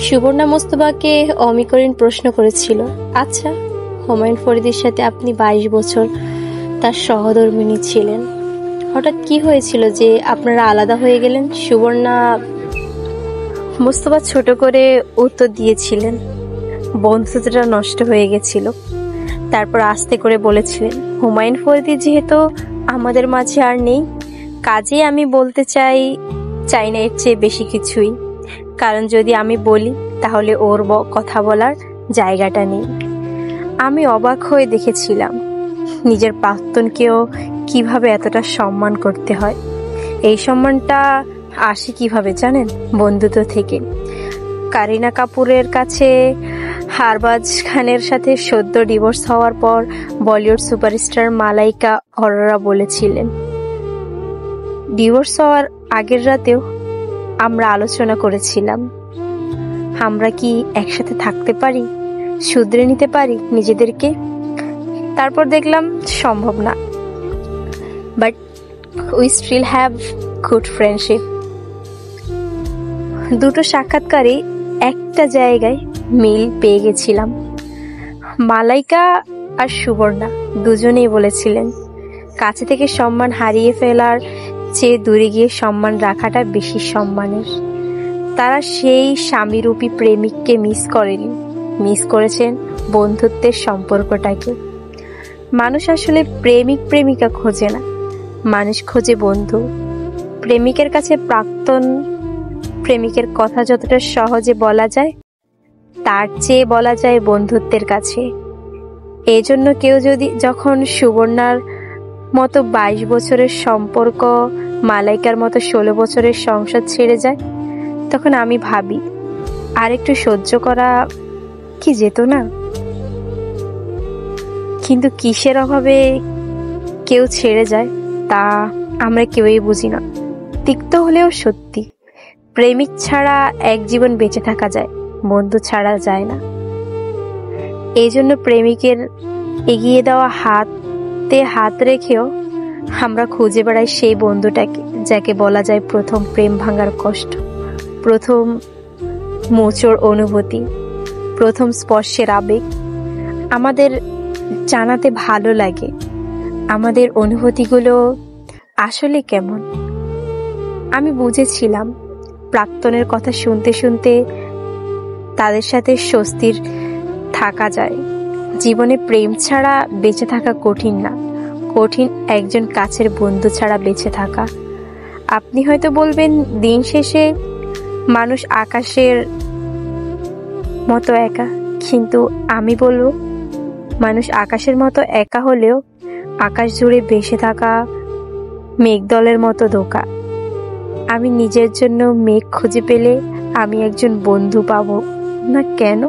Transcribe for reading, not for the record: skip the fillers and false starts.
সুবর্ণা মোস্তফাকে অমিকরিন প্রশ্ন করেছিল, আচ্ছা, হুমায়ুন ফরিদীর সাথে আপনি 22 বছর তার সহধর্মিণী ছিলেন, হঠাৎ কি হয়েছিল যে আপনারা আলাদা হয়ে গেলেন? সুবর্ণা মোস্তফা ছোট করে উত্তর দিয়েছিলেন, বন্ধুত্বটা নষ্ট হয়ে গেছিল। তারপর আস্তে করে বলেছিলেন, হুমায়ুন ফরিদী যেহেতু আমাদের মাঝে আর নেই, কাজেই আমি বলতে চাই না এর চেয়ে বেশি কিছুই। কারণ যদি আমি বলি তাহলে ওর কথা বলার জায়গাটা নেই। আমি অবাক হয়ে দেখেছিলাম নিজের প্রাক্তনকেও কিভাবে এতটা সম্মান করতে হয়। এই সম্মানটা আসে কিভাবে জানেন? বন্ধুত্ব থেকে। কারিনা কাপুরের কাছে আরবাজ খানের সাথে সদ্য ডিভোর্স হওয়ার পর বলিউড সুপারস্টার মালাইকা অরোরা বলেছিলেন, ডিভোর্স হওয়ার আগের রাতেও আমরা আলোচনা করেছিলাম, আমরা কি একসাথে থাকতে পারি, শুধরে নিতে পারি নিজেদেরকে। তারপর দেখলাম সম্ভব না, but we still have good friendship. দুটো সাক্ষাৎকারে একটা জায়গায় মিল পেয়ে গেছিলাম। মালাইকা আর সুবর্ণা দুজনেই বলেছিলেন, কাছে থেকে সম্মান হারিয়ে ফেলার চেয়ে দূরে গিয়ে সম্মান রাখাটা বেশি সম্মানের। তারা সেই স্বামীরূপী প্রেমিককে মিস করেনি, মিস করেছেন বন্ধুত্বের সম্পর্কটাকে। মানুষ আসলে প্রেমিক প্রেমিকা খোঁজে না, মানুষ খোঁজে বন্ধু। প্রেমিকের কাছে প্রাক্তন প্রেমিকের কথা যতটা সহজে বলা যায়, তার চেয়ে বলা যায় বন্ধুত্বের কাছে। এজন্য কেউ যখন সুবর্ণার মতো 22 বছরের সম্পর্ক মালাইকার মতো 16 বছরের সংসার ছেড়ে যায়, তখন আমি ভাবি আর একটু সহ্য করা কি যেত না? কিন্তু কিসের অভাবে কেউ ছেড়ে যায় তা আমরা কেউই বুঝি না। তিক্ত হলেও সত্যি, প্রেমিক ছাড়া এক জীবন বেঁচে থাকা যায়, বন্ধু ছাড়া যায় না। এই জন্য প্রেমিকের এগিয়ে দেওয়া হাতে হাত রেখেও আমরা খুঁজে বেড়াই সেই বন্ধুটাকে, যাকে বলা যায় প্রথম প্রেম ভাঙার কষ্ট, প্রথম মোচড় অনুভূতি, প্রথম স্পর্শের আবেগ। আমাদের জানাতে ভালো লাগে আমাদের অনুভূতিগুলো আসলে কেমন। আমি বুঝেছিলাম প্রাক্তনের কথা শুনতে শুনতে তাদের সাথে স্বস্তির থাকা যায়। জীবনে প্রেম ছাড়া বেঁচে থাকা কঠিন না, কঠিন একজন কাছের বন্ধু ছাড়া বেঁচে থাকা। আপনি হয়তো বলবেন, দিন শেষে মানুষ আকাশের মতো একা, কিন্তু আমি বলবো, মানুষ আকাশের মতো একা হলেও আকাশ জুড়ে ভেসে থাকা মেঘদলের মতো ধোঁকা। আমি নিজের জন্য মেঘ খুঁজে পেলে আমি একজন বন্ধু পাবো না কেন?